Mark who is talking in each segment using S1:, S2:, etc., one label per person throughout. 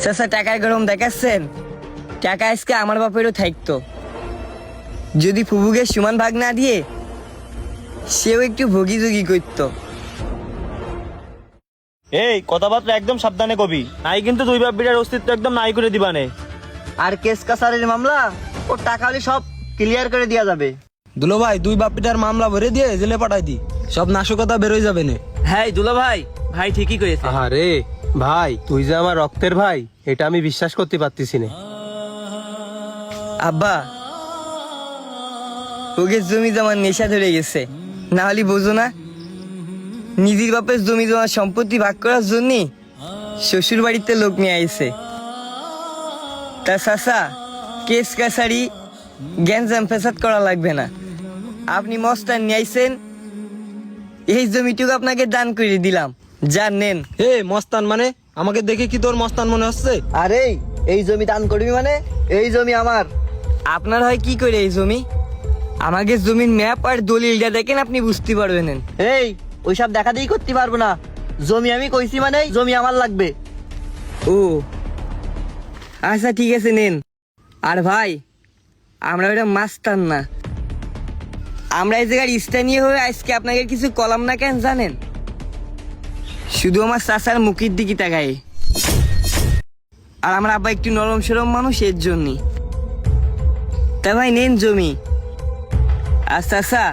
S1: চাচা টাকার গরম দেখাচ্ছেন? টাকা আজকে আমার বাপেরও থাকতো, যদি ফুবুকে সমান ভাগ না দিয়ে সেও একটু ভোগী যোগী করতো।
S2: এই কথাবার্তা একদম সাবধানে কবি, নাই কিন্তু দুই বাপ বিটার অস্তিত্ব একদম নাই করে দিবানে।
S3: আর কেস কাছারির মামলা ও টাকা হলে সব ক্লিয়ার করে দেওয়া যাবে।
S4: দুলো ভাই, দুই বাপিটার মামলা ভরে দিয়ে জেলে পাঠাই দি, সব নাশকতা বেরোয় যাবে না।
S5: হ্যাঁ দুলা ভাই, ভাই ঠিকই করেছে।
S6: আরে ভাই, তুই যে আমার রক্তের ভাই, এটা আমি বিশ্বাস করতে পারতেছি না।
S1: আব্বা, ওকে জমি জমার নেশা ধরে গেছে, না হলে বোঝো না, নিজের বাপের জমি জমা সম্পত্তি ভাগ করার জন্য শ্বশুর বাড়িতে লোক নিয়ে আইছে। তা চাচা, কেস কাছারি গ্যাঞ্জাম ফেসাদ করা লাগবে না, আপনি মস্তান নিয়ে আইছেন, এই জমিটুকু আপনাকে দান করে দিলাম, যান নেন।
S4: এ মস্তান মানে? আমাকে দেখে কি তোর মস্তান মনে হচ্ছে?
S3: আরে এই জমি দান করবি মানে? এই জমি আমার।
S1: আপনার হয় কি করে এই জমি? আমাকে জমির ম্যাপ আর দলিলটা দেখেন, আপনি বুঝতে পারবেন।
S3: এই ওইসব দেখা দিই করতে পারবো না, জমি আমি কইছি মানে জমি আমার লাগবে।
S1: ও আচ্ছা ঠিক আছে, নেন। আর ভাই, আমরা ওটা মাস্তান না, আমরা এই জায়গার স্থানীয় হয়ে আজকে আপনাকে কিছু কলাম না কেন জানেন? শুধু আমার চাচার মুখের দিকে তাকায়, আর আমার আব্বা একটু নরম সরম মানুষ, এর জন্যই। তা ভাই নেন জমি। আর চাচা,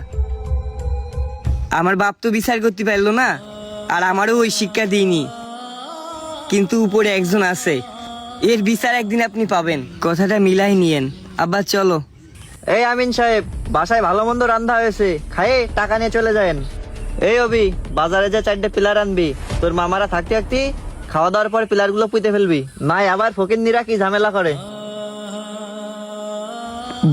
S1: আমার বাপ তো বিচার করতে পারলো না, আর আমারও ওই শিক্ষা দিইনি, কিন্তু উপরে একজন আছে, এর বিচার একদিন আপনি পাবেন, কথাটা মিলাই নিয়েন। আব্বা চলো।
S3: এই আমিন সাহেব, বাসায় ভালো মন্দ রান্না হয়েছে, খায়ে টাকা নিয়ে চলে যাবেন। এই অবি, বাজারে যে 4টে পিলার আনবি, তোর মামারা থাকতে থাকতে খাওয়া দাওয়ার পর পিলার গুলো পুঁতে ফেলবি, নাই আবার ফকিন্নিরা কি ঝামেলা করে।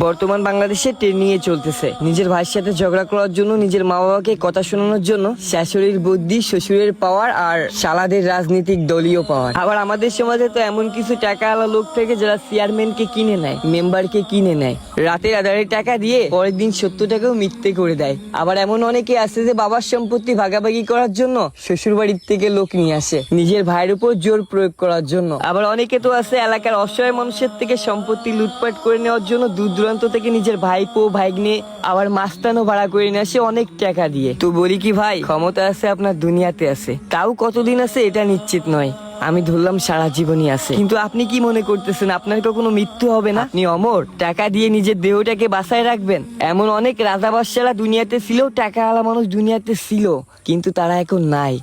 S1: বর্তমান বাংলাদেশে ট্রেনিং চলতেছে, নিজের ভাইয়ের সাথে ঝগড়া করার জন্য, নিজের মা বাবাকে কথা শোনানোর জন্য শাশুড়ির বুদ্ধি, শ্বশুরের পাওয়ার, আর শালাদের রাজনৈতিক দলীয় পাওয়ার। আবার আমাদের সমাজে তো এমন কিছু টাকাওয়ালা লোক থেকে যারা চেয়ারম্যানকে কিনে নেয়, মেম্বারকে কিনে নেয়, রাতের আধারে টাকা দিয়ে পরের দিন 70 টাকাও মিথ্যে করে দেয়। আবার এমন অনেকে আছে যে বাবার সম্পত্তি ভাগাভাগি করার জন্য শ্বশুর বাড়ির থেকে লোক নিয়ে আসে, নিজের ভাইয়ের উপর জোর প্রয়োগ করার জন্য। আবার অনেকে তো আছে এলাকার অসহায় মানুষের থেকে সম্পত্তি লুটপাট করে নেওয়ার জন্য দূর দূরান্ত থেকে নিজের ভাইপো ভাইগনে আবার মাস্তানও ভাড়া করে নিয়ে আসে অনেক টাকা দিয়ে। তো বলি কি ভাই, ক্ষমতা আছে আপনার দুনিয়াতে আছে, তাও কতদিন আছে এটা নিশ্চিত নয়। আমি ধরলাম সারা জীবনই আছে, কিন্তু আপনি কি মনে করতেছেন আপনার কখনো মৃত্যু হবে না? আপনি অমর, টাকা দিয়ে নিজের দেহটাকে বাঁচায় রাখবেন? এমন অনেক রাজা বাদশারা দুনিয়াতে ছিল, টাকাওয়ালা মানুষ দুনিয়াতে ছিল, কিন্তু তারা এখন নাই।